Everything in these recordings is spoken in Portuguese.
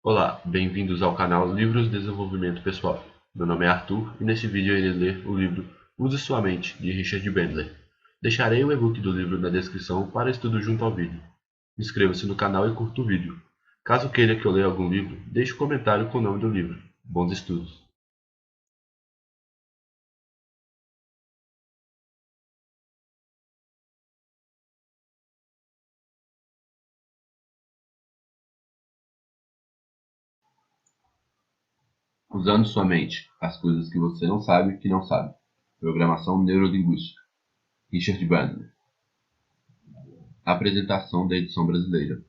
Olá, bem-vindos ao canal Livros de Desenvolvimento Pessoal. Meu nome é Arthur e neste vídeo eu irei ler o livro Use Sua Mente, de Richard Bandler. Deixarei o e-book do livro na descrição para estudo junto ao vídeo. Inscreva-se no canal e curta o vídeo. Caso queira que eu leia algum livro, deixe um comentário com o nome do livro. Bons estudos! Usando sua mente, as coisas que você não sabe que não sabe. Programação Neurolinguística. Richard Bandler. Apresentação da edição brasileira.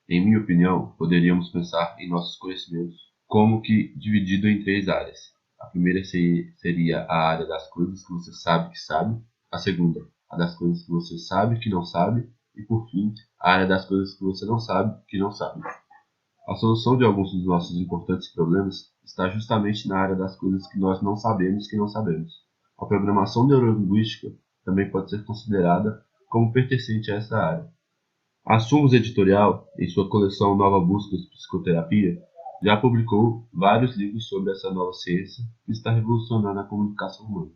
Em minha opinião, poderíamos pensar em nossos conhecimentos como que dividido em três áreas. A primeira seria a área das coisas que você sabe que sabe, a segunda, a das coisas que você sabe que não sabe, e por fim, a área das coisas que você não sabe que não sabe. A solução de alguns dos nossos importantes problemas está justamente na área das coisas que nós não sabemos que não sabemos. A programação neurolinguística também pode ser considerada como pertencente a essa área. A Sumos Editorial, em sua coleção Nova Busca de Psicoterapia, já publicou vários livros sobre essa nova ciência que está revolucionando a comunicação humana.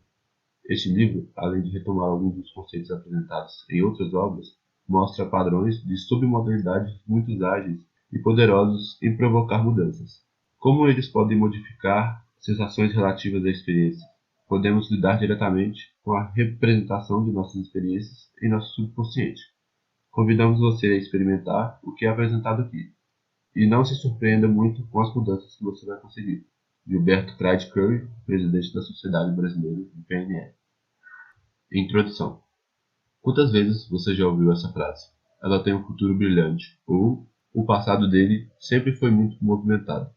Este livro, além de retomar alguns dos conceitos apresentados em outras obras, mostra padrões de submodalidades muito ágeis e poderosos em provocar mudanças. Como eles podem modificar sensações relativas à experiência? Podemos lidar diretamente com a representação de nossas experiências em nosso subconsciente. Convidamos você a experimentar o que é apresentado aqui, e não se surpreenda muito com as mudanças que você vai conseguir. Gilberto Craig Curry, presidente da Sociedade Brasileira de PNL. Introdução. Quantas vezes você já ouviu essa frase? Ela tem um futuro brilhante, ou o passado dele sempre foi muito movimentado.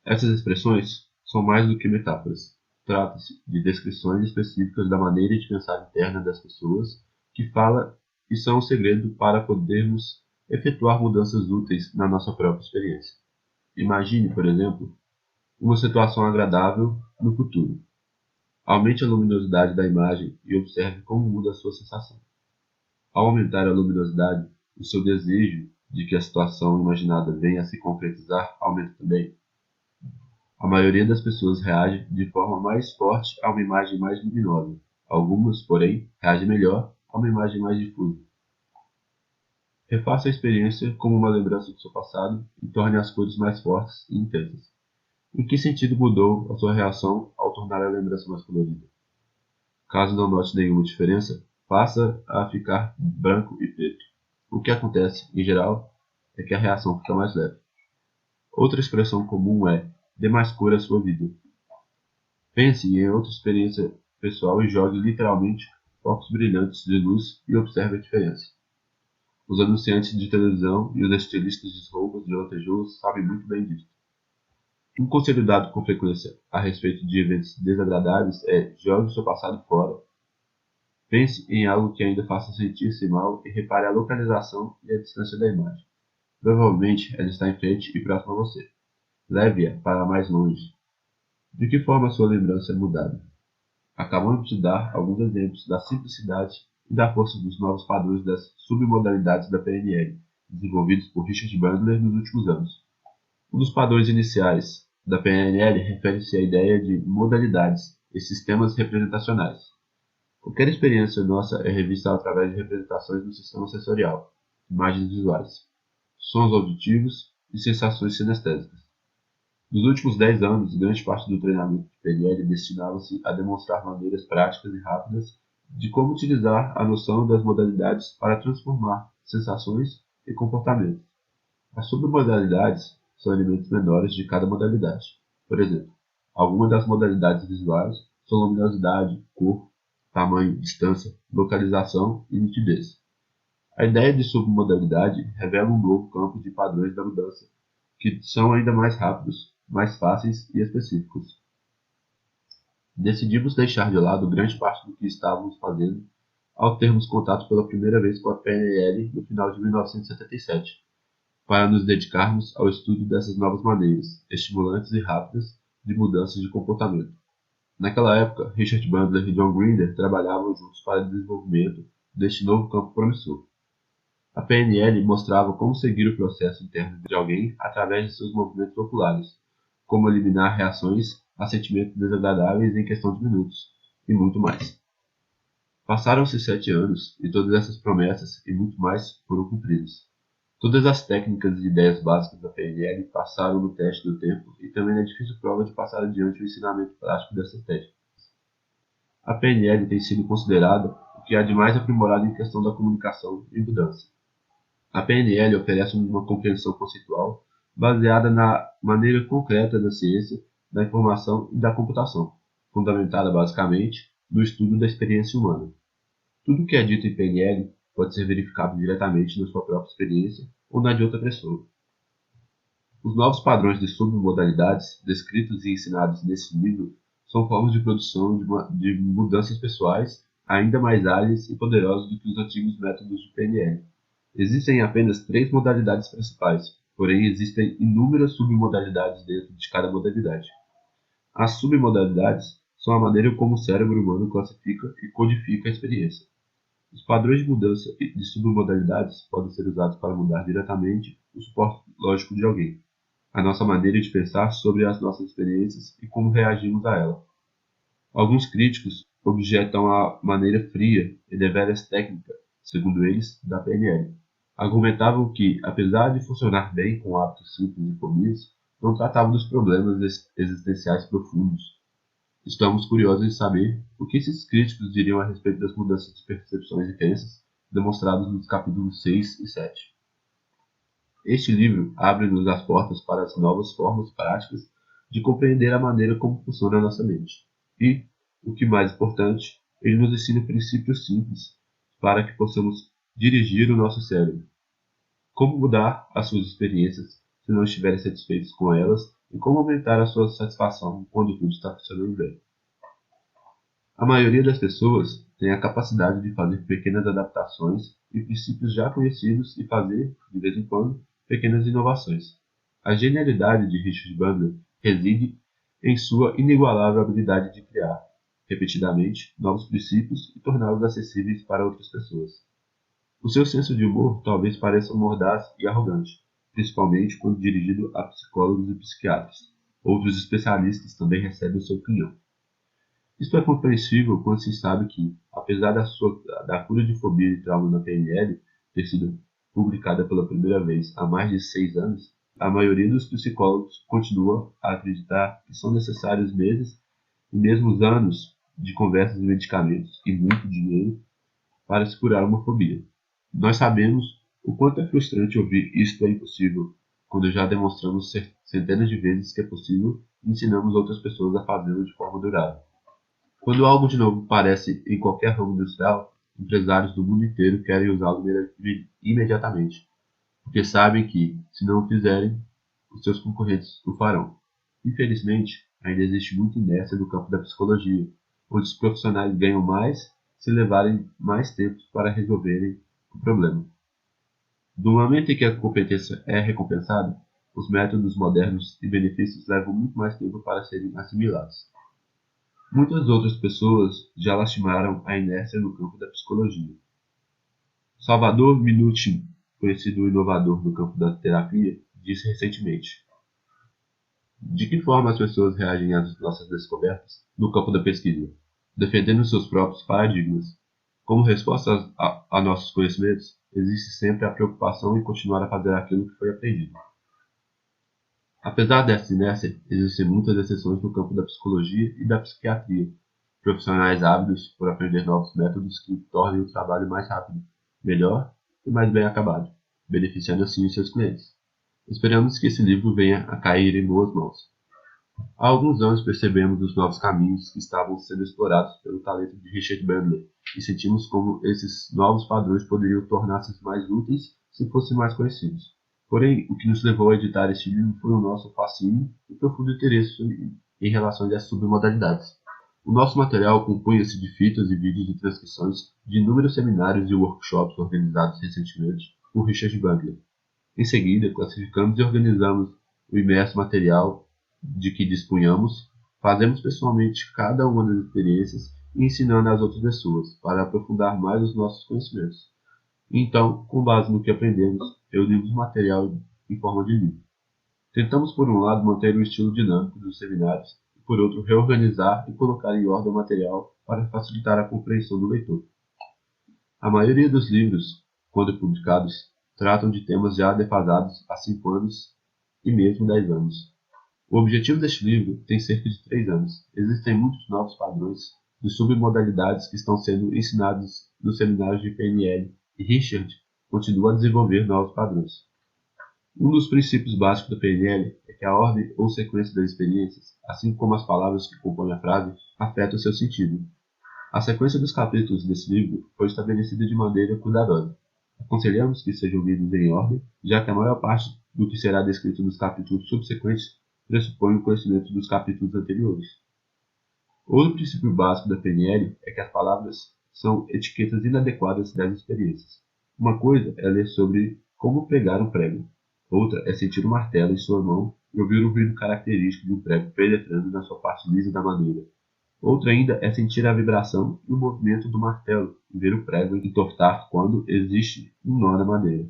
Essas expressões são mais do que metáforas. Trata-se de descrições específicas da maneira de pensar interna das pessoas que fala e são o segredo para podermos efetuar mudanças úteis na nossa própria experiência. Imagine, por exemplo, uma situação agradável no futuro. Aumente a luminosidade da imagem e observe como muda a sua sensação. Ao aumentar a luminosidade, o seu desejo de que a situação imaginada venha a se concretizar aumenta também. A maioria das pessoas reage de forma mais forte a uma imagem mais luminosa. Algumas, porém, reagem melhor a uma imagem mais difusa. Refaça a experiência como uma lembrança do seu passado e torne as cores mais fortes e intensas. Em que sentido mudou a sua reação ao tornar a lembrança mais colorida? Caso não note nenhuma diferença, faça a ficar branco e preto. O que acontece, em geral, é que a reação fica mais leve. Outra expressão comum é: dê mais cor à sua vida. Pense em outra experiência pessoal e jogue literalmente focos brilhantes de luz e observe a diferença. Os anunciantes de televisão e os estilistas de roupas de lantejoulas sabem muito bem disso. Um conselho dado com frequência a respeito de eventos desagradáveis é: jogue seu passado fora. Pense em algo que ainda faça sentir-se mal e repare a localização e a distância da imagem. Provavelmente ela está em frente e próxima a você. Leve-a para mais longe. De que forma sua lembrança é mudada? Acabamos de dar alguns exemplos da simplicidade e da força dos novos padrões das submodalidades da PNL, desenvolvidos por Richard Bandler nos últimos anos. Um dos padrões iniciais da PNL refere-se à ideia de modalidades e sistemas representacionais. Qualquer experiência nossa é revista através de representações do sistema sensorial, imagens visuais, sons auditivos e sensações sinestésicas. Nos últimos 10 anos, grande parte do treinamento de PNL destinava-se a demonstrar maneiras práticas e rápidas de como utilizar a noção das modalidades para transformar sensações e comportamentos. As submodalidades são elementos menores de cada modalidade. Por exemplo, algumas das modalidades visuais são luminosidade, cor, tamanho, distância, localização e nitidez. A ideia de submodalidade revela um novo campo de padrões da mudança, que são ainda mais rápidos, mais fáceis e específicos. Decidimos deixar de lado grande parte do que estávamos fazendo ao termos contato pela primeira vez com a PNL no final de 1977, para nos dedicarmos ao estudo dessas novas maneiras, estimulantes e rápidas, de mudanças de comportamento. Naquela época, Richard Bandler e John Grinder trabalhavam juntos para o desenvolvimento deste novo campo promissor. A PNL mostrava como seguir o processo interno de alguém através de seus movimentos oculares, como eliminar reações a sentimentos desagradáveis em questão de minutos, e muito mais. Passaram-se 7 anos e todas essas promessas e muito mais foram cumpridas. Todas as técnicas e ideias básicas da PNL passaram no teste do tempo e também na difícil prova de passar adiante o ensinamento prático dessas técnicas. A PNL tem sido considerada o que há de mais aprimorado em questão da comunicação e mudança. A PNL oferece uma compreensão conceitual baseada na maneira concreta da ciência, da informação e da computação, fundamentada basicamente no estudo da experiência humana. Tudo o que é dito em PNL pode ser verificado diretamente na sua própria experiência ou na de outra pessoa. Os novos padrões de submodalidades descritos e ensinados nesse livro são formas de produção de mudanças pessoais ainda mais ágeis e poderosas do que os antigos métodos de PNL. Existem apenas 3 modalidades principais, porém existem inúmeras submodalidades dentro de cada modalidade. As submodalidades são a maneira como o cérebro humano classifica e codifica a experiência. Os padrões de mudança de submodalidades podem ser usados para mudar diretamente o suporte lógico de alguém, a nossa maneira de pensar sobre as nossas experiências e como reagimos a elas. Alguns críticos objetam a maneira fria e deveras técnica, segundo eles, da PNL. Argumentavam que, apesar de funcionar bem com hábitos simples e fobias, não tratava dos problemas existenciais profundos. Estamos curiosos em saber o que esses críticos diriam a respeito das mudanças de percepções e crenças demonstradas nos capítulos 6 e 7. Este livro abre-nos as portas para as novas formas práticas de compreender a maneira como funciona a nossa mente. E, o que mais importante, ele nos ensina princípios simples para que possamos dirigir o nosso cérebro. Como mudar as suas experiências se não estiverem satisfeitos com elas e como aumentar a sua satisfação quando tudo está funcionando bem. A maioria das pessoas tem a capacidade de fazer pequenas adaptações em princípios já conhecidos e fazer, de vez em quando, pequenas inovações. A genialidade de Richard Bandler reside em sua inigualável habilidade de criar, repetidamente, novos princípios e torná-los acessíveis para outras pessoas. O seu senso de humor talvez pareça mordaz e arrogante, principalmente quando dirigido a psicólogos e psiquiatras. Outros especialistas também recebem sua opinião. Isto é compreensível quando se sabe que, apesar da cura de fobia e trauma na PNL ter sido publicada pela primeira vez há mais de 6 anos, a maioria dos psicólogos continua a acreditar que são necessários meses e mesmo anos de conversas e medicamentos e muito dinheiro para se curar uma fobia. Nós sabemos o quanto é frustrante ouvir isto é impossível, quando já demonstramos centenas de vezes que é possível e ensinamos outras pessoas a fazê-lo de forma durável. Quando algo de novo aparece em qualquer ramo industrial, empresários do mundo inteiro querem usá-lo imediatamente, porque sabem que, se não o fizerem, os seus concorrentes o farão. Infelizmente, ainda existe muita inércia no campo da psicologia, onde os profissionais ganham mais se levarem mais tempo para resolverem o problema. Do momento em que a competência é recompensada, os métodos modernos e benefícios levam muito mais tempo para serem assimilados. Muitas outras pessoas já lastimaram a inércia no campo da psicologia. Salvador Minuchin, conhecido inovador no campo da terapia, disse recentemente: de que forma as pessoas reagem às nossas descobertas no campo da pesquisa, defendendo seus próprios paradigmas? Como resposta a nossos conhecimentos, existe sempre a preocupação em continuar a fazer aquilo que foi aprendido. Apesar dessa inércia, existem muitas exceções no campo da psicologia e da psiquiatria, profissionais ávidos por aprender novos métodos que tornem o trabalho mais rápido, melhor e mais bem acabado, beneficiando assim os seus clientes. Esperamos que esse livro venha a cair em boas mãos. Há alguns anos percebemos os novos caminhos que estavam sendo explorados pelo talento de Richard Bandler e sentimos como esses novos padrões poderiam tornar-se mais úteis se fossem mais conhecidos. Porém, o que nos levou a editar este livro foi o nosso fascínio e profundo interesse em relação às submodalidades. O nosso material compunha-se de fitas e vídeos de transcrições de inúmeros seminários e workshops organizados recentemente por Richard Bandler. Em seguida, classificamos e organizamos o imenso material de que dispunhamos, fazemos pessoalmente cada uma das experiências e ensinando às outras pessoas, para aprofundar mais os nossos conhecimentos. Então, com base no que aprendemos, reunimos material em forma de livro. Tentamos, por um lado, manter o estilo dinâmico dos seminários e, por outro, reorganizar e colocar em ordem o material para facilitar a compreensão do leitor. A maioria dos livros, quando publicados, tratam de temas já defasados há 5 anos e mesmo 10 anos. O objetivo deste livro tem cerca de 3 anos. Existem muitos novos padrões de submodalidades que estão sendo ensinados nos seminários de PNL e Richard continua a desenvolver novos padrões. Um dos princípios básicos do PNL é que a ordem ou sequência das experiências, assim como as palavras que compõem a frase, afeta o seu sentido. A sequência dos capítulos desse livro foi estabelecida de maneira cuidadosa. Aconselhamos que sejam lidos em ordem, já que a maior parte do que será descrito nos capítulos subsequentes pressupõe o conhecimento dos capítulos anteriores. Outro princípio básico da PNL é que as palavras são etiquetas inadequadas das experiências. Uma coisa é ler sobre como pregar um prego. Outra é sentir um martelo em sua mão e ouvir o ruído característico de um prego penetrando na sua parte lisa da madeira. Outra ainda é sentir a vibração e o movimento do martelo e ver o prego entortar quando existe um nó na madeira.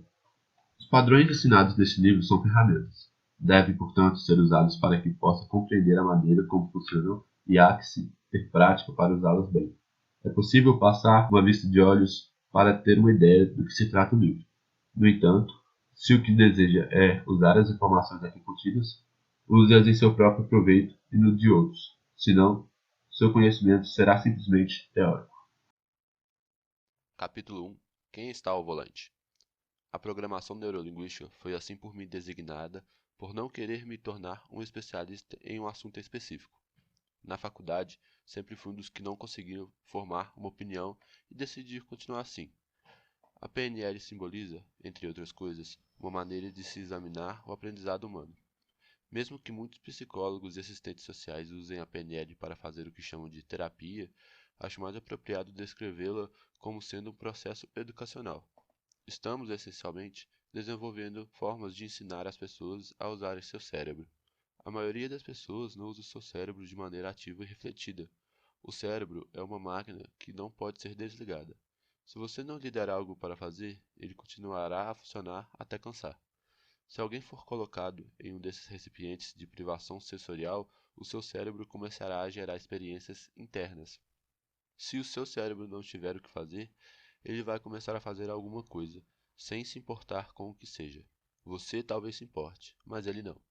Os padrões ensinados neste livro são ferramentas. Devem, portanto, ser usados para que possa compreender a maneira como funcionam e há que se ter prática para usá-las bem. É possível passar uma vista de olhos para ter uma ideia do que se trata o livro. No entanto, se o que deseja é usar as informações aqui contidas, use-as em seu próprio proveito e no de outros. Senão, seu conhecimento será simplesmente teórico. Capítulo 1. Quem está ao volante? A programação neurolinguística foi assim por mim designada por não querer me tornar um especialista em um assunto específico. Na faculdade, sempre fui um dos que não conseguiram formar uma opinião e decidi continuar assim. A PNL simboliza, entre outras coisas, uma maneira de se examinar o aprendizado humano. Mesmo que muitos psicólogos e assistentes sociais usem a PNL para fazer o que chamam de terapia, acho mais apropriado descrevê-la como sendo um processo educacional. Estamos, essencialmente, desenvolvendo formas de ensinar as pessoas a usarem seu cérebro. A maioria das pessoas não usa o seu cérebro de maneira ativa e refletida. O cérebro é uma máquina que não pode ser desligada. Se você não lhe der algo para fazer, ele continuará a funcionar até cansar. Se alguém for colocado em um desses recipientes de privação sensorial, o seu cérebro começará a gerar experiências internas. Se o seu cérebro não tiver o que fazer, ele vai começar a fazer alguma coisa, sem se importar com o que seja. Você talvez se importe, mas ele não.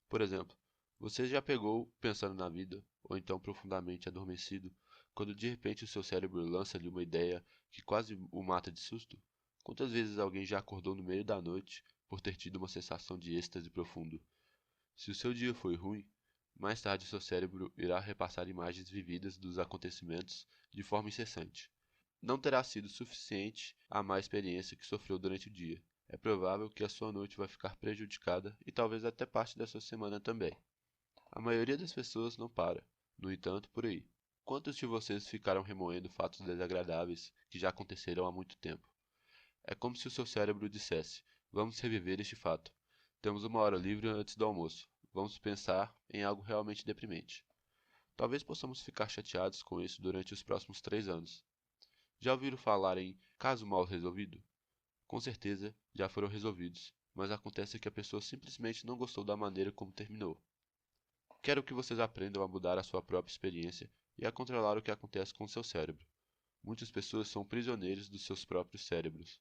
Por exemplo, você já pegou pensando na vida, ou então profundamente adormecido, quando de repente o seu cérebro lança-lhe uma ideia que quase o mata de susto? Quantas vezes alguém já acordou no meio da noite por ter tido uma sensação de êxtase profundo? Se o seu dia foi ruim, mais tarde seu cérebro irá repassar imagens vividas dos acontecimentos de forma incessante. Não terá sido suficiente a má experiência que sofreu durante o dia. É provável que a sua noite vai ficar prejudicada e talvez até parte da sua semana também. A maioria das pessoas não para, no entanto, por aí. Quantos de vocês ficaram remoendo fatos desagradáveis que já aconteceram há muito tempo? É como se o seu cérebro dissesse: vamos reviver este fato. Temos uma hora livre antes do almoço. Vamos pensar em algo realmente deprimente. Talvez possamos ficar chateados com isso durante os próximos 3 anos. Já ouviram falar em caso mal resolvido? Com certeza já foram resolvidos, mas acontece que a pessoa simplesmente não gostou da maneira como terminou. Quero que vocês aprendam a mudar a sua própria experiência e a controlar o que acontece com o seu cérebro. Muitas pessoas são prisioneiros dos seus próprios cérebros.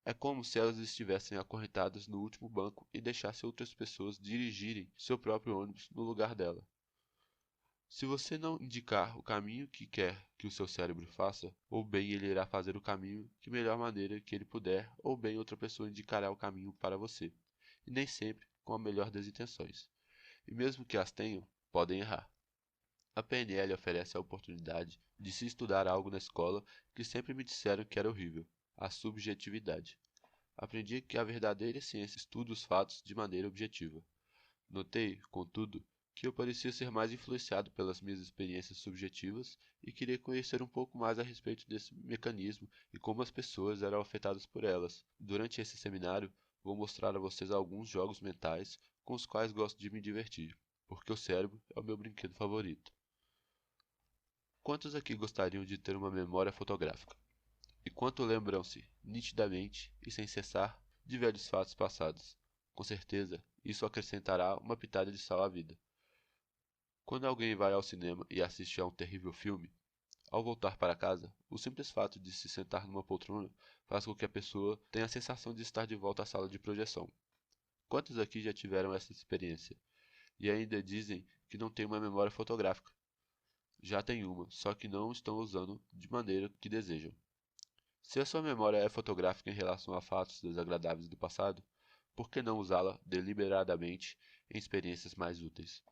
É como se elas estivessem acorrentadas no último banco e deixassem outras pessoas dirigirem seu próprio ônibus no lugar dela. Se você não indicar o caminho que quer que o seu cérebro faça, ou bem ele irá fazer o caminho de melhor maneira que ele puder, ou bem outra pessoa indicará o caminho para você, e nem sempre com a melhor das intenções. E mesmo que as tenham, podem errar. A PNL oferece a oportunidade de se estudar algo na escola que sempre me disseram que era horrível: a subjetividade. Aprendi que a verdadeira ciência estuda os fatos de maneira objetiva. Notei, contudo, que eu parecia ser mais influenciado pelas minhas experiências subjetivas e queria conhecer um pouco mais a respeito desse mecanismo e como as pessoas eram afetadas por elas. Durante esse seminário, vou mostrar a vocês alguns jogos mentais com os quais gosto de me divertir, porque o cérebro é o meu brinquedo favorito. Quantos aqui gostariam de ter uma memória fotográfica? enquanto lembram-se nitidamente e sem cessar de velhos fatos passados. Com certeza, isso acrescentará uma pitada de sal à vida. Quando alguém vai ao cinema e assiste a um terrível filme, ao voltar para casa, o simples fato de se sentar numa poltrona faz com que a pessoa tenha a sensação de estar de volta à sala de projeção. Quantos aqui já tiveram essa experiência? E ainda dizem que não têm uma memória fotográfica. Já têm uma, só que não estão usando de maneira que desejam. Se a sua memória é fotográfica em relação a fatos desagradáveis do passado, por que não usá-la deliberadamente em experiências mais úteis?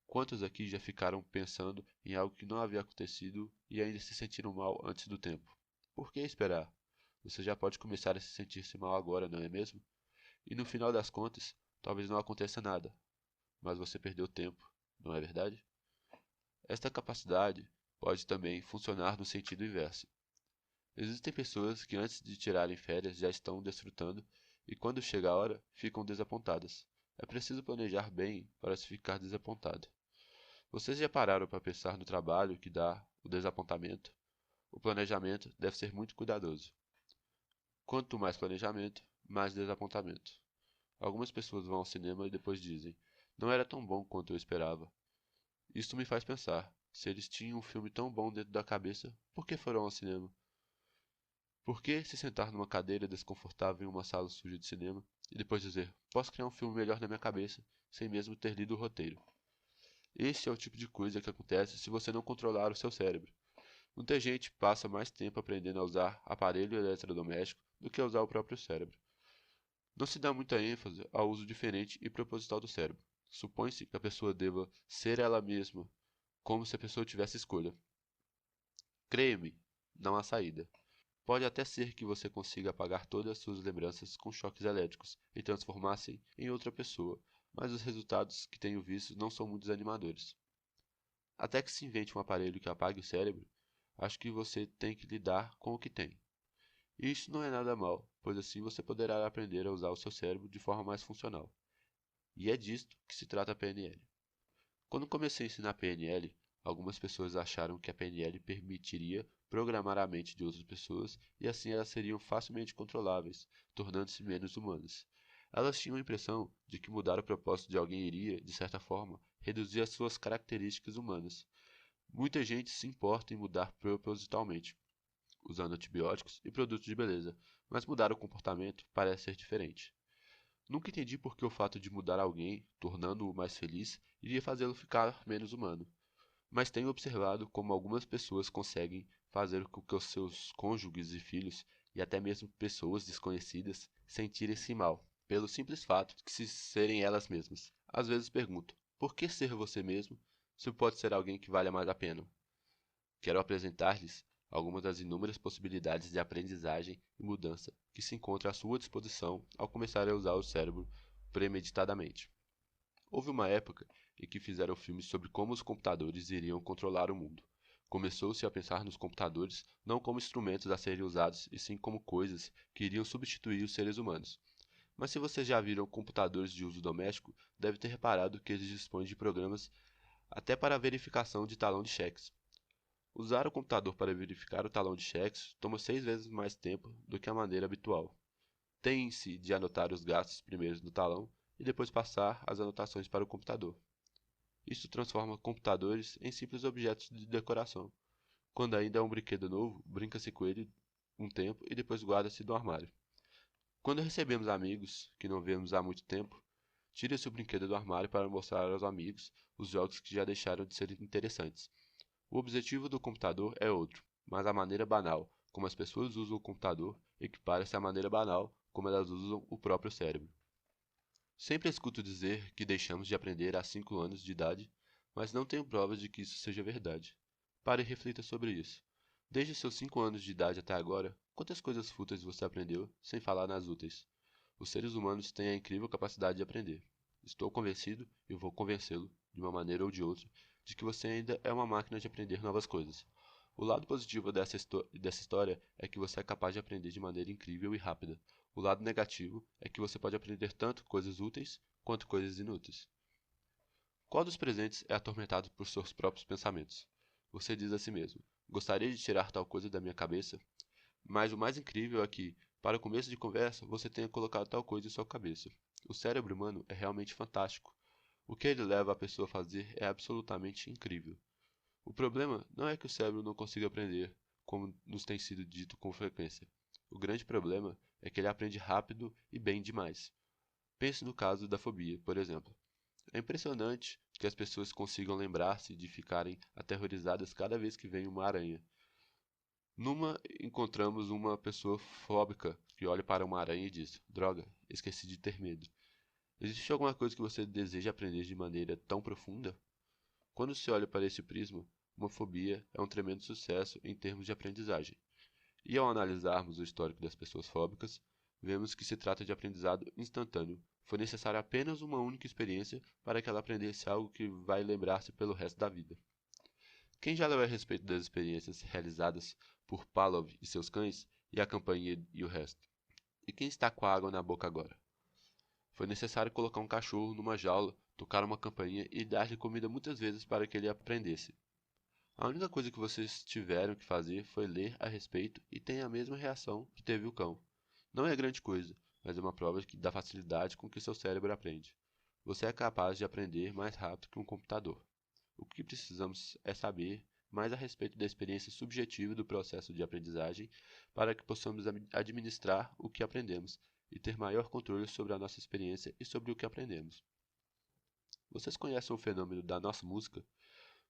Quantos aqui já ficaram pensando em algo que não havia acontecido e ainda se sentiram mal antes do tempo? Por que esperar? Você já pode começar a se sentir-se mal agora, não é mesmo? E no final das contas, talvez não aconteça nada, mas você perdeu tempo, não é verdade? Esta capacidade pode também funcionar no sentido inverso. Existem pessoas que antes de tirarem férias já estão desfrutando e quando chega a hora, ficam desapontadas. É preciso planejar bem para se ficar desapontado. Vocês já pararam para pensar no trabalho que dá o desapontamento? O planejamento deve ser muito cuidadoso. Quanto mais planejamento, mais desapontamento. Algumas pessoas vão ao cinema e depois dizem: não era tão bom quanto eu esperava. Isto me faz pensar: se eles tinham um filme tão bom dentro da cabeça, por que foram ao cinema? Por que se sentar numa cadeira desconfortável em uma sala suja de cinema e depois dizer: posso criar um filme melhor na minha cabeça, sem mesmo ter lido o roteiro? Esse é o tipo de coisa que acontece se você não controlar o seu cérebro. Muita gente passa mais tempo aprendendo a usar aparelho eletrodoméstico do que a usar o próprio cérebro. Não se dá muita ênfase ao uso diferente e proposital do cérebro. Supõe-se que a pessoa deva ser ela mesma, como se a pessoa tivesse escolha. Creia-me, não há saída. Pode até ser que você consiga apagar todas as suas lembranças com choques elétricos e transformar-se em outra pessoa, mas os resultados que tenho visto não são muito animadores. Até que se invente um aparelho que apague o cérebro, acho que você tem que lidar com o que tem. E isso não é nada mal, pois assim você poderá aprender a usar o seu cérebro de forma mais funcional. E é disto que se trata a PNL. Quando comecei a ensinar PNL, algumas pessoas acharam que a PNL permitiria programar a mente de outras pessoas e assim elas seriam facilmente controláveis, tornando-se menos humanas. Elas tinham a impressão de que mudar o propósito de alguém iria, de certa forma, reduzir as suas características humanas. Muita gente se importa em mudar propositalmente, usando antibióticos e produtos de beleza, mas mudar o comportamento parece ser diferente. Nunca entendi por que o fato de mudar alguém, tornando-o mais feliz, iria fazê-lo ficar menos humano. Mas tenho observado como algumas pessoas conseguem fazer com que os seus cônjuges e filhos, e até mesmo pessoas desconhecidas, sentirem-se mal, pelo simples fato de se serem elas mesmas. Às vezes pergunto, por que ser você mesmo, se pode ser alguém que valha mais a pena? Quero apresentar-lhes algumas das inúmeras possibilidades de aprendizagem e mudança que se encontram à sua disposição ao começar a usar o cérebro premeditadamente. Houve uma época em que fizeram filmes sobre como os computadores iriam controlar o mundo. Começou-se a pensar nos computadores não como instrumentos a serem usados, e sim como coisas que iriam substituir os seres humanos. Mas se vocês já viram computadores de uso doméstico, deve ter reparado que eles dispõem de programas até para a verificação de talão de cheques. Usar o computador para verificar o talão de cheques toma 6 vezes mais tempo do que a maneira habitual. Tem-se de anotar os gastos primeiros no talão e depois passar as anotações para o computador. Isso transforma computadores em simples objetos de decoração. Quando ainda é um brinquedo novo, brinca-se com ele um tempo e depois guarda-se no armário. Quando recebemos amigos que não vemos há muito tempo, tira-se o brinquedo do armário para mostrar aos amigos os jogos que já deixaram de ser interessantes. O objetivo do computador é outro, mas a maneira banal como as pessoas usam o computador equipara-se à maneira banal como elas usam o próprio cérebro. Sempre escuto dizer que deixamos de aprender há 5 anos de idade, mas não tenho provas de que isso seja verdade. Pare e reflita sobre isso. Desde seus 5 anos de idade até agora, quantas coisas fúteis você aprendeu, sem falar nas úteis? Os seres humanos têm a incrível capacidade de aprender. Estou convencido, e vou convencê-lo, de uma maneira ou de outra, de que você ainda é uma máquina de aprender novas coisas. O lado positivo dessa história é que você é capaz de aprender de maneira incrível e rápida. O lado negativo é que você pode aprender tanto coisas úteis quanto coisas inúteis. Qual dos presentes é atormentado por seus próprios pensamentos? Você diz a si mesmo: gostaria de tirar tal coisa da minha cabeça? Mas o mais incrível é que, para o começo de conversa, você tenha colocado tal coisa em sua cabeça. O cérebro humano é realmente fantástico. O que ele leva a pessoa a fazer é absolutamente incrível. O problema não é que o cérebro não consiga aprender, como nos tem sido dito com frequência. O grande problema é que ele aprende rápido e bem demais. Pense no caso da fobia, por exemplo. É impressionante que as pessoas consigam lembrar-se de ficarem aterrorizadas cada vez que vem uma aranha. Numa, encontramos uma pessoa fóbica que olha para uma aranha e diz: Droga, esqueci de ter medo. Existe alguma coisa que você deseja aprender de maneira tão profunda? Quando se olha para esse prisma, uma fobia é um tremendo sucesso em termos de aprendizagem. E ao analisarmos o histórico das pessoas fóbicas, vemos que se trata de aprendizado instantâneo. Foi necessária apenas uma única experiência para que ela aprendesse algo que vai lembrar-se pelo resto da vida. Quem já leu a respeito das experiências realizadas por Pavlov e seus cães, e a campainha e o resto? E quem está com a água na boca agora? Foi necessário colocar um cachorro numa jaula, tocar uma campainha e dar-lhe comida muitas vezes para que ele aprendesse. A única coisa que vocês tiveram que fazer foi ler a respeito e ter a mesma reação que teve o cão. Não é grande coisa, mas é uma prova da facilidade com que seu cérebro aprende. Você é capaz de aprender mais rápido que um computador. O que precisamos é saber mais a respeito da experiência subjetiva do processo de aprendizagem para que possamos administrar o que aprendemos e ter maior controle sobre a nossa experiência e sobre o que aprendemos. Vocês conhecem o fenômeno da nossa música?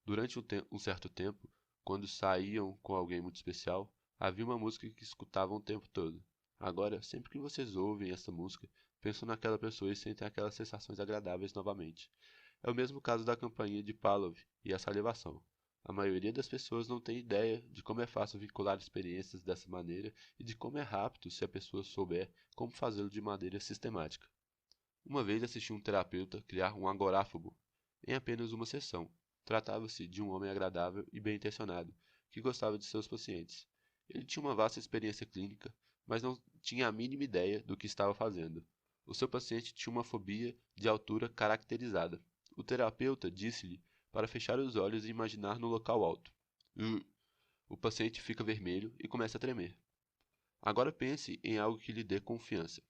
Durante um certo tempo, quando saíam com alguém muito especial, havia uma música que escutavam o tempo todo. Agora, sempre que vocês ouvem essa música, pensam naquela pessoa e sentem aquelas sensações agradáveis novamente. É o mesmo caso da campainha de Pavlov e a salivação. A maioria das pessoas não tem ideia de como é fácil vincular experiências dessa maneira e de como é rápido se a pessoa souber como fazê-lo de maneira sistemática. Uma vez assisti um terapeuta criar um agoráfobo em apenas uma sessão. Tratava-se de um homem agradável e bem-intencionado, que gostava de seus pacientes. Ele tinha uma vasta experiência clínica, mas não tinha a mínima ideia do que estava fazendo. O seu paciente tinha uma fobia de altura caracterizada. O terapeuta disse-lhe para fechar os olhos e imaginar no local alto. O paciente fica vermelho e começa a tremer. Agora pense em algo que lhe dê confiança.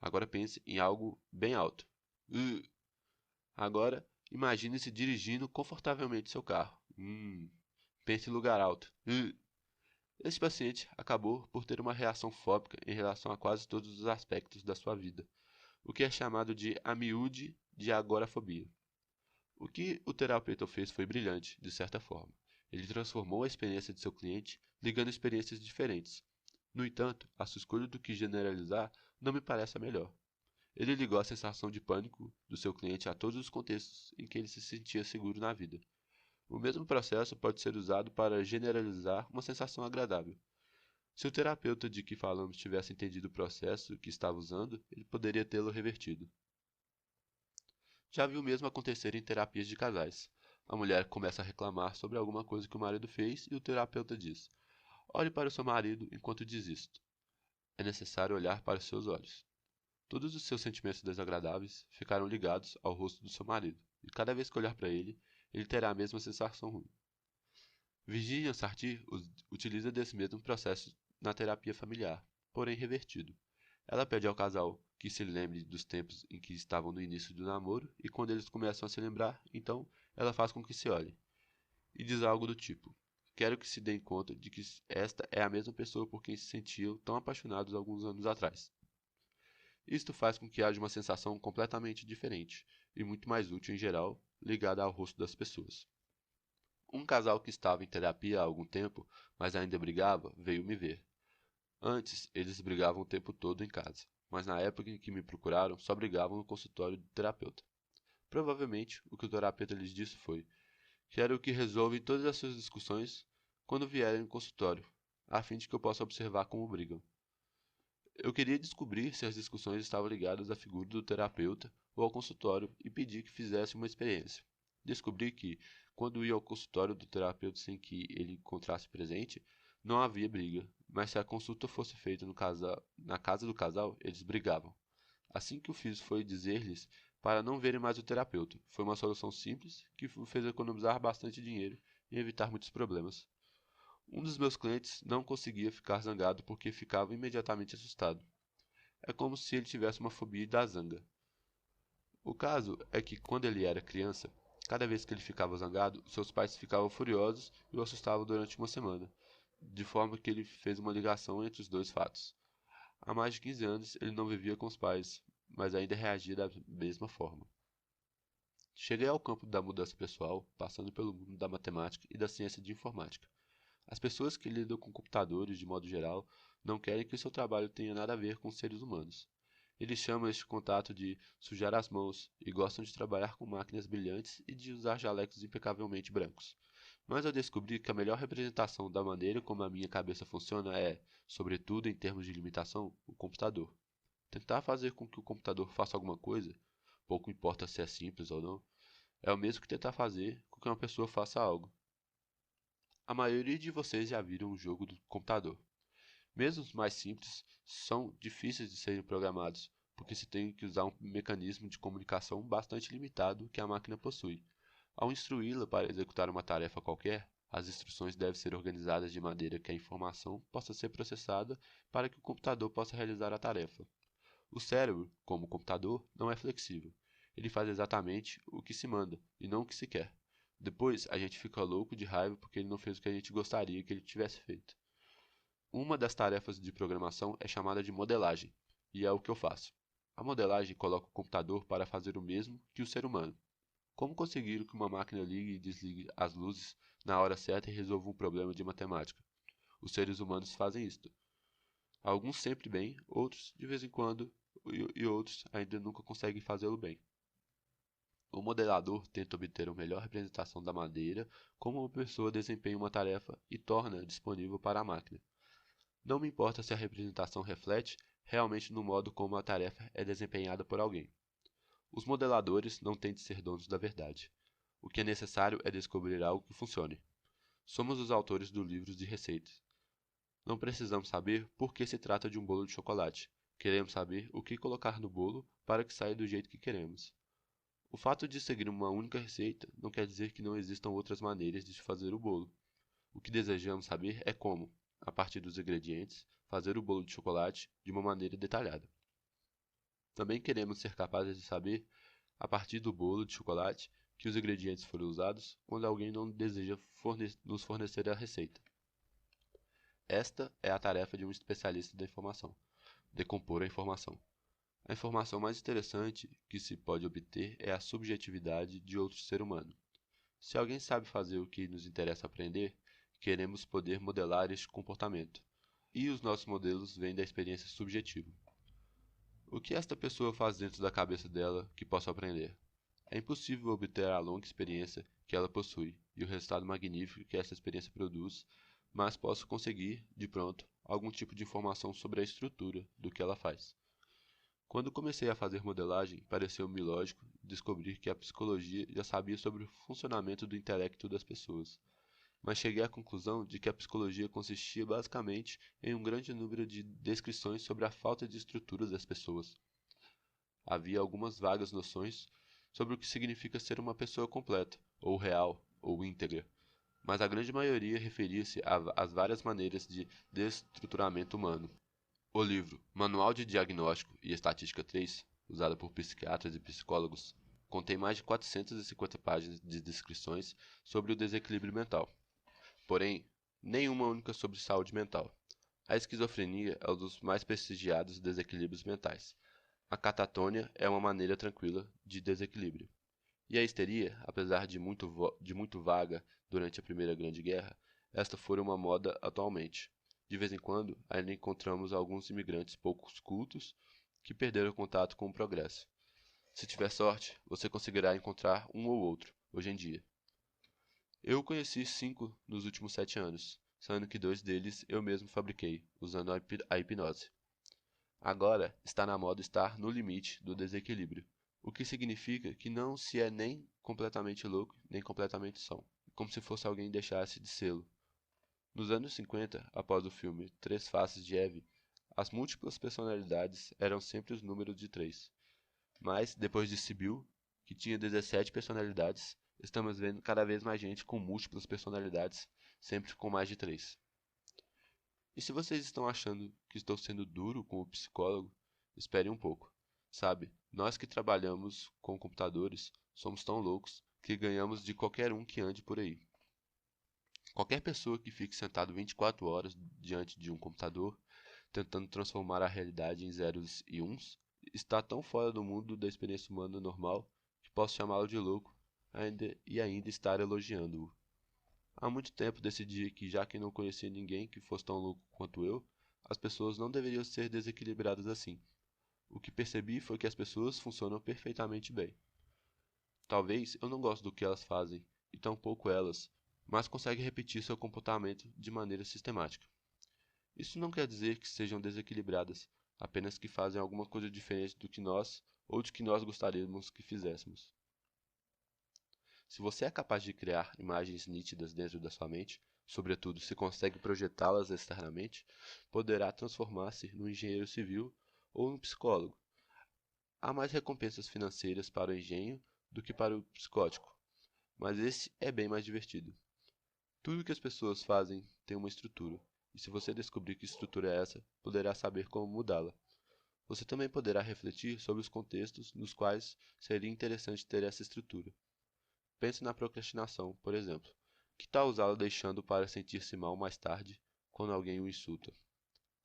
Agora pense em algo bem alto. Agora imagine-se dirigindo confortavelmente seu carro. Pense em lugar alto. Este paciente acabou por ter uma reação fóbica em relação a quase todos os aspectos da sua vida, o que é chamado de a miúde de agorafobia. O que o terapeuta fez foi brilhante, de certa forma. Ele transformou a experiência de seu cliente, ligando experiências diferentes. No entanto, a sua escolha do que generalizar não me parece a melhor. Ele ligou a sensação de pânico do seu cliente a todos os contextos em que ele se sentia seguro na vida. O mesmo processo pode ser usado para generalizar uma sensação agradável. Se o terapeuta de que falamos tivesse entendido o processo que estava usando, ele poderia tê-lo revertido. Já vi o mesmo acontecer em terapias de casais. A mulher começa a reclamar sobre alguma coisa que o marido fez e o terapeuta diz: Olhe para o seu marido enquanto diz isto. É necessário olhar para os seus olhos. Todos os seus sentimentos desagradáveis ficaram ligados ao rosto do seu marido, e cada vez que olhar para ele, ele terá a mesma sensação ruim. Virginia Satir utiliza desse mesmo processo na terapia familiar, porém revertido. Ela pede ao casal que se lembre dos tempos em que estavam no início do namoro e quando eles começam a se lembrar, então ela faz com que se olhem. E diz algo do tipo: Quero que se deem conta de que esta é a mesma pessoa por quem se sentiam tão apaixonados alguns anos atrás. Isto faz com que haja uma sensação completamente diferente e muito mais útil em geral, ligada ao rosto das pessoas. Um casal que estava em terapia há algum tempo, mas ainda brigava, veio me ver. Antes, eles brigavam o tempo todo em casa, mas na época em que me procuraram, só brigavam no consultório do terapeuta. Provavelmente, o que o terapeuta lhes disse foi: Quero que resolvam todas as suas discussões quando vierem no consultório, a fim de que eu possa observar como brigam. Eu queria descobrir se as discussões estavam ligadas à figura do terapeuta ou ao consultório e pedi que fizesse uma experiência. Descobri que, quando ia ao consultório do terapeuta sem que ele encontrasse presente, não havia briga, mas se a consulta fosse feita na casa do casal, eles brigavam. Assim que o fiz foi dizer-lhes para não verem mais o terapeuta. Foi uma solução simples que o fez economizar bastante dinheiro e evitar muitos problemas. Um dos meus clientes não conseguia ficar zangado porque ficava imediatamente assustado. É como se ele tivesse uma fobia da zanga. O caso é que, quando ele era criança, cada vez que ele ficava zangado, seus pais ficavam furiosos e o assustavam durante uma semana, de forma que ele fez uma ligação entre os dois fatos. Há mais de 15 anos ele não vivia com os pais, mas ainda reagia da mesma forma. Cheguei ao campo da mudança pessoal, passando pelo mundo da matemática e da ciência de informática. As pessoas que lidam com computadores, de modo geral, não querem que o seu trabalho tenha nada a ver com seres humanos. Eles chamam este contato de sujar as mãos e gostam de trabalhar com máquinas brilhantes e de usar jalecos impecavelmente brancos. Mas eu descobri que a melhor representação da maneira como a minha cabeça funciona é, sobretudo em termos de limitação, o computador. Tentar fazer com que o computador faça alguma coisa, pouco importa se é simples ou não, é o mesmo que tentar fazer com que uma pessoa faça algo. A maioria de vocês já viram um jogo do computador. Mesmo os mais simples são difíceis de serem programados, porque se tem que usar um mecanismo de comunicação bastante limitado que a máquina possui. Ao instruí-la para executar uma tarefa qualquer, as instruções devem ser organizadas de maneira que a informação possa ser processada para que o computador possa realizar a tarefa. O cérebro, como o computador, não é flexível. Ele faz exatamente o que se manda e não o que se quer. Depois, a gente fica louco de raiva porque ele não fez o que a gente gostaria que ele tivesse feito. Uma das tarefas de programação é chamada de modelagem, e é o que eu faço. A modelagem coloca o computador para fazer o mesmo que o ser humano. Como conseguir que uma máquina ligue e desligue as luzes na hora certa e resolva um problema de matemática? Os seres humanos fazem isto. Alguns sempre bem, outros de vez em quando, e outros ainda nunca conseguem fazê-lo bem. O modelador tenta obter uma melhor representação da maneira como uma pessoa desempenha uma tarefa e torna-a disponível para a máquina. Não me importa se a representação reflete realmente no modo como a tarefa é desempenhada por alguém. Os modeladores não têm de ser donos da verdade. O que é necessário é descobrir algo que funcione. Somos os autores do livro de receitas. Não precisamos saber por que se trata de um bolo de chocolate. Queremos saber o que colocar no bolo para que saia do jeito que queremos. O fato de seguir uma única receita não quer dizer que não existam outras maneiras de fazer o bolo. O que desejamos saber é como, a partir dos ingredientes, fazer o bolo de chocolate de uma maneira detalhada. Também queremos ser capazes de saber, a partir do bolo de chocolate, que os ingredientes foram usados quando alguém não deseja nos fornecer a receita. Esta é a tarefa de um especialista da informação: decompor a informação. A informação mais interessante que se pode obter é a subjetividade de outro ser humano. Se alguém sabe fazer o que nos interessa aprender, queremos poder modelar este comportamento. E os nossos modelos vêm da experiência subjetiva. O que esta pessoa faz dentro da cabeça dela que posso aprender? É impossível obter a longa experiência que ela possui e o resultado magnífico que essa experiência produz, mas posso conseguir, de pronto, algum tipo de informação sobre a estrutura do que ela faz. Quando comecei a fazer modelagem, pareceu-me lógico descobrir que a psicologia já sabia sobre o funcionamento do intelecto das pessoas, mas cheguei à conclusão de que a psicologia consistia basicamente em um grande número de descrições sobre a falta de estrutura das pessoas. Havia algumas vagas noções sobre o que significa ser uma pessoa completa, ou real, ou íntegra, mas a grande maioria referia-se às várias maneiras de desestruturamento humano. O livro Manual de Diagnóstico e Estatística 3, usado por psiquiatras e psicólogos, contém mais de 450 páginas de descrições sobre o desequilíbrio mental. Porém, nenhuma única sobre saúde mental. A esquizofrenia é um dos mais prestigiados desequilíbrios mentais. A catatônia é uma maneira tranquila de desequilíbrio. E a histeria, apesar de muito vaga durante a Primeira Grande Guerra, esta foi uma moda atualmente. De vez em quando, ainda encontramos alguns imigrantes pouco cultos que perderam contato com o progresso. Se tiver sorte, você conseguirá encontrar um ou outro, hoje em dia. Eu conheci 5 nos últimos 7 anos, sendo que 2 deles eu mesmo fabriquei, usando a hipnose. Agora está na moda estar no limite do desequilíbrio, o que significa que não se é nem completamente louco, nem completamente são, como se fosse alguém deixasse de sê-lo. Nos anos 50, após o filme Três Faces de Eve, as múltiplas personalidades eram sempre os números de 3. Mas, depois de Sibyl, que tinha 17 personalidades, estamos vendo cada vez mais gente com múltiplas personalidades, sempre com mais de 3. E se vocês estão achando que estou sendo duro com o psicólogo, espere um pouco. Sabe, nós que trabalhamos com computadores somos tão loucos que ganhamos de qualquer um que ande por aí. Qualquer pessoa que fique sentado 24 horas diante de um computador, tentando transformar a realidade em zeros e uns, está tão fora do mundo da experiência humana normal que posso chamá-lo de louco ainda estar elogiando-o. Há muito tempo decidi que, já que não conhecia ninguém que fosse tão louco quanto eu, as pessoas não deveriam ser desequilibradas assim. O que percebi foi que as pessoas funcionam perfeitamente bem. Talvez eu não goste do que elas fazem, e tampouco elas, mas conseguem repetir seu comportamento de maneira sistemática. Isso não quer dizer que sejam desequilibradas, apenas que fazem alguma coisa diferente do que nós ou de que nós gostaríamos que fizéssemos. Se você é capaz de criar imagens nítidas dentro da sua mente, sobretudo se consegue projetá-las externamente, poderá transformar-se num engenheiro civil ou num psicólogo. Há mais recompensas financeiras para o engenho do que para o psicótico, mas esse é bem mais divertido. Tudo que as pessoas fazem tem uma estrutura, e se você descobrir que estrutura é essa, poderá saber como mudá-la. Você também poderá refletir sobre os contextos nos quais seria interessante ter essa estrutura. Pense na procrastinação, por exemplo. Que tal usá-la deixando para sentir-se mal mais tarde, quando alguém o insulta?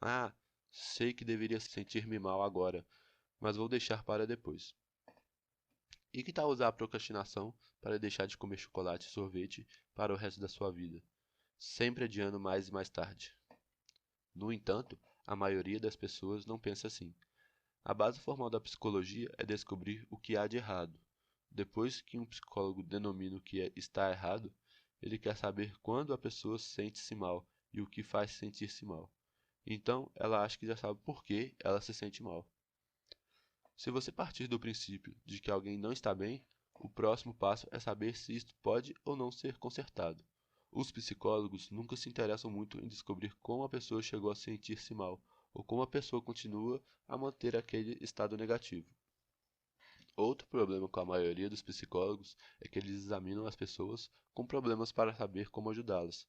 Ah, sei que deveria sentir-me mal agora, mas vou deixar para depois. E que tal usar a procrastinação para deixar de comer chocolate e sorvete para o resto da sua vida, sempre adiando mais e mais tarde? No entanto, a maioria das pessoas não pensa assim. A base formal da psicologia é descobrir o que há de errado. Depois que um psicólogo denomina o que está errado, ele quer saber quando a pessoa sente-se mal e o que faz sentir-se mal. Então, ela acha que já sabe por que ela se sente mal. Se você partir do princípio de que alguém não está bem, o próximo passo é saber se isto pode ou não ser consertado. Os psicólogos nunca se interessam muito em descobrir como a pessoa chegou a sentir-se mal, ou como a pessoa continua a manter aquele estado negativo. Outro problema com a maioria dos psicólogos é que eles examinam as pessoas com problemas para saber como ajudá-las.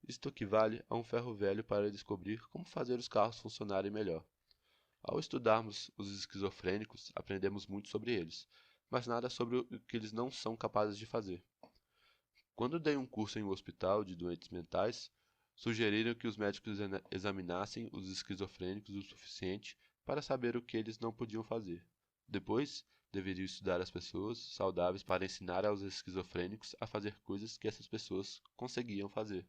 Isto equivale a um ferro velho para descobrir como fazer os carros funcionarem melhor. Ao estudarmos os esquizofrênicos, aprendemos muito sobre eles, mas nada sobre o que eles não são capazes de fazer. Quando dei um curso em um hospital de doentes mentais, sugeriram que os médicos examinassem os esquizofrênicos o suficiente para saber o que eles não podiam fazer. Depois, deveriam estudar as pessoas saudáveis para ensinar aos esquizofrênicos a fazer coisas que essas pessoas conseguiam fazer.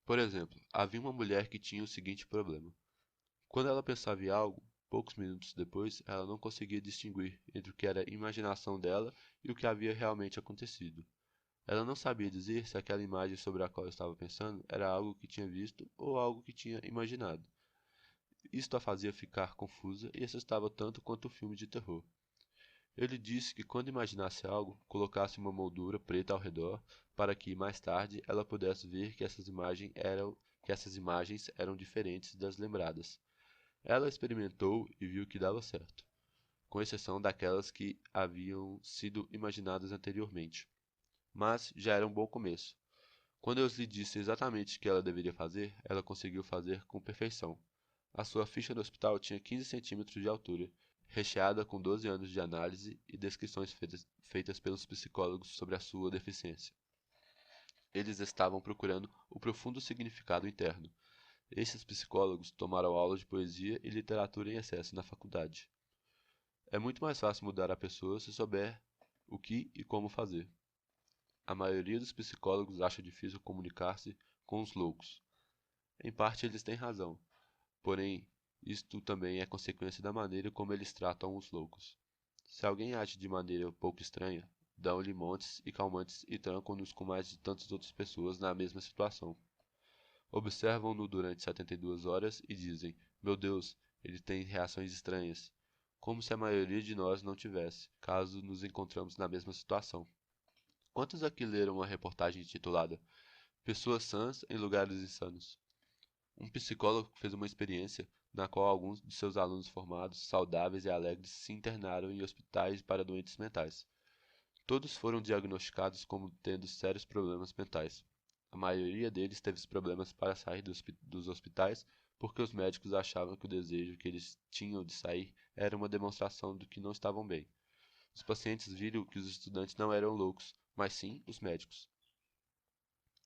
Por exemplo, havia uma mulher que tinha o seguinte problema. Quando ela pensava em algo, poucos minutos depois, ela não conseguia distinguir entre o que era imaginação dela e o que havia realmente acontecido. Ela não sabia dizer se aquela imagem sobre a qual estava pensando era algo que tinha visto ou algo que tinha imaginado. Isto a fazia ficar confusa e assustava tanto quanto o filme de terror. Ele disse que quando imaginasse algo, colocasse uma moldura preta ao redor para que, mais tarde, ela pudesse ver que essas imagens eram diferentes das lembradas. Ela experimentou e viu que dava certo, com exceção daquelas que haviam sido imaginadas anteriormente. Mas já era um bom começo. Quando eu lhe disse exatamente o que ela deveria fazer, ela conseguiu fazer com perfeição. A sua ficha no hospital tinha 15 centímetros de altura, recheada com 12 anos de análise e descrições feitas pelos psicólogos sobre a sua deficiência. Eles estavam procurando o profundo significado interno. Esses psicólogos tomaram aulas de poesia e literatura em excesso na faculdade. É muito mais fácil mudar a pessoa se souber o que e como fazer. A maioria dos psicólogos acha difícil comunicar-se com os loucos. Em parte eles têm razão, porém, isto também é consequência da maneira como eles tratam os loucos. Se alguém age de maneira pouco estranha, dão-lhe montes e calmantes e trancam-nos com mais de tantas outras pessoas na mesma situação. Observam-no durante 72 horas e dizem: Meu Deus, ele tem reações estranhas. Como se a maioria de nós não tivesse, caso nos encontramos na mesma situação. Quantos aqui leram uma reportagem intitulada Pessoas sãs em lugares insanos? Um psicólogo fez uma experiência na qual alguns de seus alunos formados, saudáveis e alegres se internaram em hospitais para doentes mentais. Todos foram diagnosticados como tendo sérios problemas mentais. A maioria deles teve problemas para sair dos hospitais porque os médicos achavam que o desejo que eles tinham de sair era uma demonstração de que não estavam bem. Os pacientes viram que os estudantes não eram loucos, mas sim os médicos.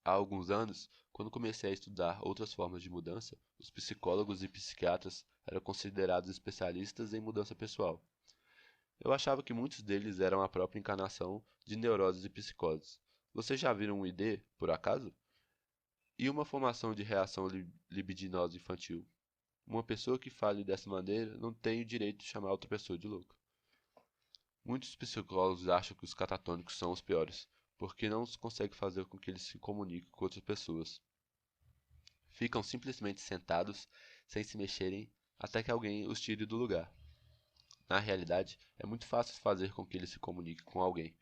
Há alguns anos, quando comecei a estudar outras formas de mudança, os psicólogos e psiquiatras eram considerados especialistas em mudança pessoal. Eu achava que muitos deles eram a própria encarnação de neuroses e psicoses. Vocês já viram um ID, por acaso? E uma formação de reação libidinosa infantil? Uma pessoa que fale dessa maneira não tem o direito de chamar outra pessoa de louca. Muitos psicólogos acham que os catatônicos são os piores, porque não se consegue fazer com que eles se comuniquem com outras pessoas. Ficam simplesmente sentados, sem se mexerem, até que alguém os tire do lugar. Na realidade, é muito fácil fazer com que eles se comuniquem com alguém.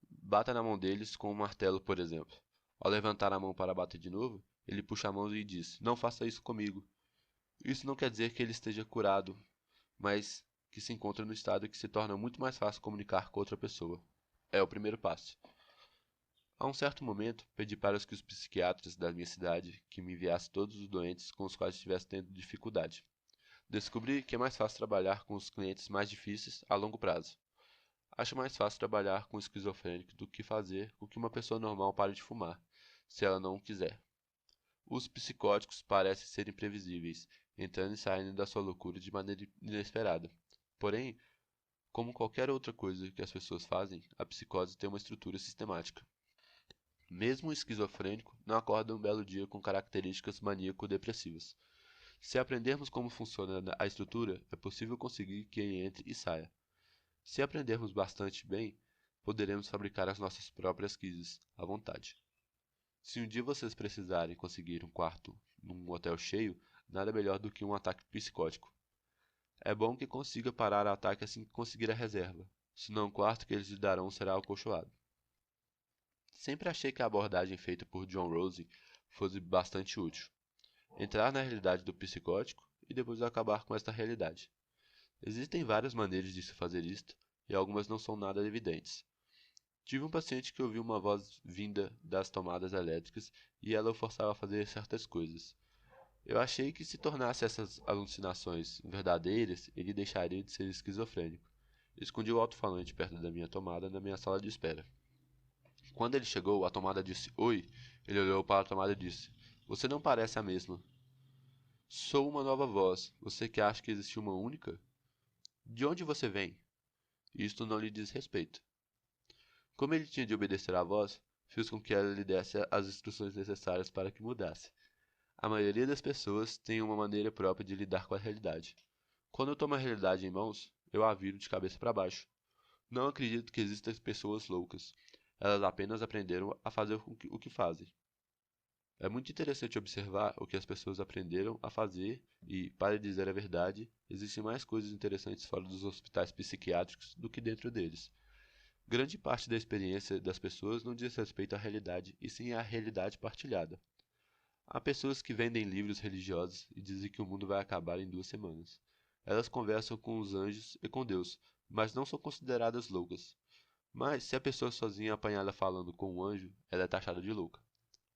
Bata na mão deles com um martelo, por exemplo. Ao levantar a mão para bater de novo, ele puxa a mão e diz: "Não faça isso comigo." Isso não quer dizer que ele esteja curado, mas que se encontra no estado que se torna muito mais fácil comunicar com outra pessoa. É o primeiro passo. A um certo momento, pedi para que os psiquiatras da minha cidade que me enviassem todos os doentes com os quais estivesse tendo dificuldade. Descobri que é mais fácil trabalhar com os clientes mais difíceis a longo prazo. Acho mais fácil trabalhar com um esquizofrênico do que fazer com que uma pessoa normal pare de fumar, se ela não quiser. Os psicóticos parecem ser imprevisíveis, entrando e saindo da sua loucura de maneira inesperada. Porém, como qualquer outra coisa que as pessoas fazem, a psicose tem uma estrutura sistemática. Mesmo o esquizofrênico não acorda um belo dia com características maníaco-depressivas. Se aprendermos como funciona a estrutura, é possível conseguir que ele entre e saia. Se aprendermos bastante bem, poderemos fabricar as nossas próprias crises à vontade. Se um dia vocês precisarem conseguir um quarto num hotel cheio, nada melhor do que um ataque psicótico. É bom que consiga parar o ataque assim que conseguir a reserva, senão o quarto que eles lhe darão será acolchoado. Sempre achei que a abordagem feita por John Rose fosse bastante útil. Entrar na realidade do psicótico e depois acabar com esta realidade. Existem várias maneiras de se fazer isto, e algumas não são nada evidentes. Tive um paciente que ouviu uma voz vinda das tomadas elétricas e ela o forçava a fazer certas coisas. Eu achei que se tornasse essas alucinações verdadeiras, ele deixaria de ser esquizofrênico. Escondi o alto-falante perto da minha tomada na minha sala de espera. Quando ele chegou, a tomada disse "Oi". Ele olhou para a tomada e disse: "Você não parece a mesma." "Sou uma nova voz. Você que acha que existe uma única? De onde você vem?" "Isto não lhe diz respeito." Como ele tinha de obedecer à voz, fiz com que ela lhe desse as instruções necessárias para que mudasse. A maioria das pessoas tem uma maneira própria de lidar com a realidade. Quando eu tomo a realidade em mãos, eu a viro de cabeça para baixo. Não acredito que existam pessoas loucas. Elas apenas aprenderam a fazer o que fazem. É muito interessante observar o que as pessoas aprenderam a fazer e, para dizer a verdade, existem mais coisas interessantes fora dos hospitais psiquiátricos do que dentro deles. Grande parte da experiência das pessoas não diz respeito à realidade, e sim à realidade partilhada. Há pessoas que vendem livros religiosos e dizem que o mundo vai acabar em 2 semanas. Elas conversam com os anjos e com Deus, mas não são consideradas loucas. Mas, se a pessoa sozinha é apanhada falando com um anjo, ela é taxada de louca.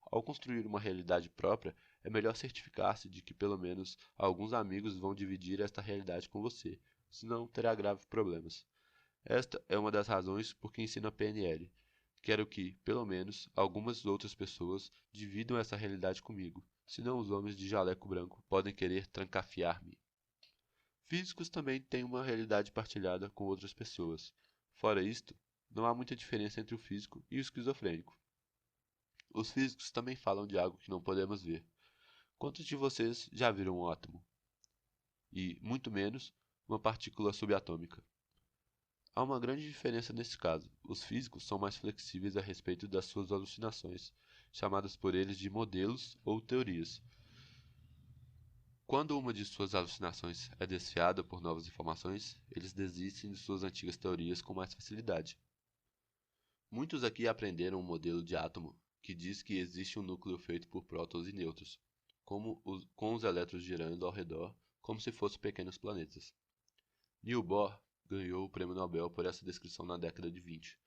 Ao construir uma realidade própria, é melhor certificar-se de que pelo menos alguns amigos vão dividir esta realidade com você, senão terá graves problemas. Esta é uma das razões por que ensino a PNL. Quero que, pelo menos, algumas outras pessoas dividam essa realidade comigo, senão os homens de jaleco branco podem querer trancafiar-me. Físicos também têm uma realidade partilhada com outras pessoas. Fora isto, não há muita diferença entre o físico e o esquizofrênico. Os físicos também falam de algo que não podemos ver. Quantos de vocês já viram um átomo? E, muito menos, uma partícula subatômica. Há uma grande diferença nesse caso. Os físicos são mais flexíveis a respeito das suas alucinações, chamadas por eles de modelos ou teorias. Quando uma de suas alucinações é desfiada por novas informações, eles desistem de suas antigas teorias com mais facilidade. Muitos aqui aprenderam um modelo de átomo que diz que existe um núcleo feito por prótons e nêutrons, com os elétrons girando ao redor como se fossem pequenos planetas. Niels Bohr ganhou o prêmio Nobel por essa descrição na década de 20.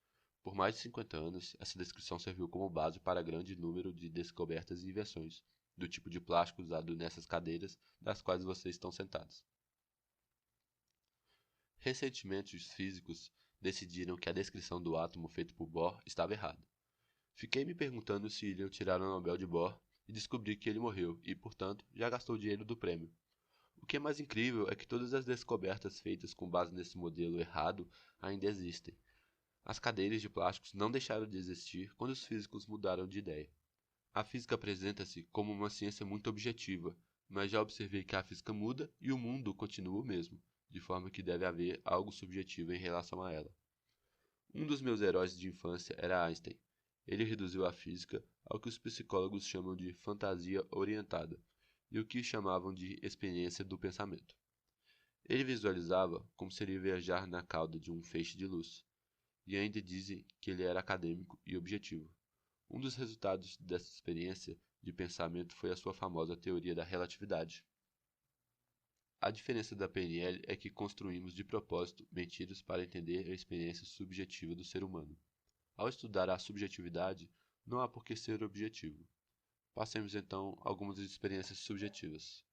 Por mais de 50 anos, essa descrição serviu como base para grande número de descobertas e invenções, do tipo de plástico usado nessas cadeiras das quais vocês estão sentados. Recentemente, os físicos decidiram que a descrição do átomo feito por Bohr estava errada. Fiquei me perguntando se iriam tirar o Nobel de Bohr e descobri que ele morreu e, portanto, já gastou o dinheiro do prêmio. O que é mais incrível é que todas as descobertas feitas com base nesse modelo errado ainda existem. As cadeiras de plásticos não deixaram de existir quando os físicos mudaram de ideia. A física apresenta-se como uma ciência muito objetiva, mas já observei que a física muda e o mundo continua o mesmo, de forma que deve haver algo subjetivo em relação a ela. Um dos meus heróis de infância era Einstein. Ele reduziu a física ao que os psicólogos chamam de fantasia orientada e o que chamavam de experiência do pensamento. Ele visualizava como seria viajar na cauda de um feixe de luz, e ainda dizem que ele era acadêmico e objetivo. Um dos resultados dessa experiência de pensamento foi a sua famosa teoria da relatividade. A diferença da PNL é que construímos de propósito mentiras para entender a experiência subjetiva do ser humano. Ao estudar a subjetividade, não há por que ser objetivo. Passemos então a algumas experiências subjetivas.